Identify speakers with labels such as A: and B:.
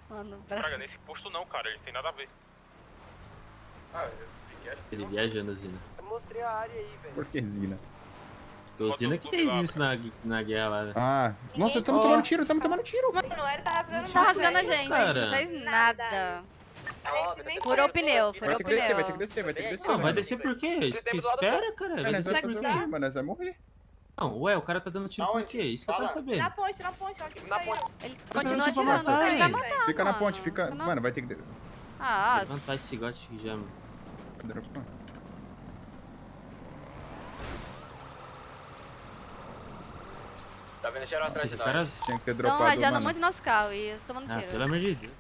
A: Mano,
B: Fraga, nesse posto não, cara, ele tem nada a ver.
C: Ah, eu fiquei achando.
D: Ele viajando, Zina.
E: Eu mostrei a área aí, velho.
F: Por que Zina?
D: O Zina que fez isso na guerra lá, né?
F: Ah, nossa, estamos tomando tiro, estamos tomando tiro.
G: Mano, ele tá rasgando
A: tá
G: muito,
A: rasgando a
G: velho.
A: gente, a gente não
D: Cara.
A: fez nada.
G: A gente nem
A: Furou o pneu,
F: Vai
A: furou o
F: ter que descer, vai ter que
A: pneu.
F: descer, vai ter que descer.
D: Não, vai
F: velho.
D: descer por quê? Espera, cara.
F: É,
D: Vai
F: nós
D: descer
F: vai
D: por
F: fazer
D: quê?
F: o quê, mano? Nós vamos morrer.
D: Não, ué, o cara tá dando tiro por quê? Isso que eu quero
G: Na
D: saber.
G: ponte, onde que tá aí?
A: Ele
D: Tô
A: continua
D: fazendo isso pra
A: atirando,
D: matar,
A: ele vai
D: hein?
A: matar,
F: Fica na
A: mano.
F: ponte, fica...
A: Não.
F: Mano, vai ter que...
A: Ah,
D: Levantar esse gote aqui já, mano.
C: Tá vendo geral atrás
D: Esse
C: de nós?
D: cara...
F: Tinha que ter
A: estão
F: dropado,
A: rajando
F: mano.
A: muito nosso carro e eu tô tomando
D: Ah,
A: tiro.
D: pelo amor de Deus.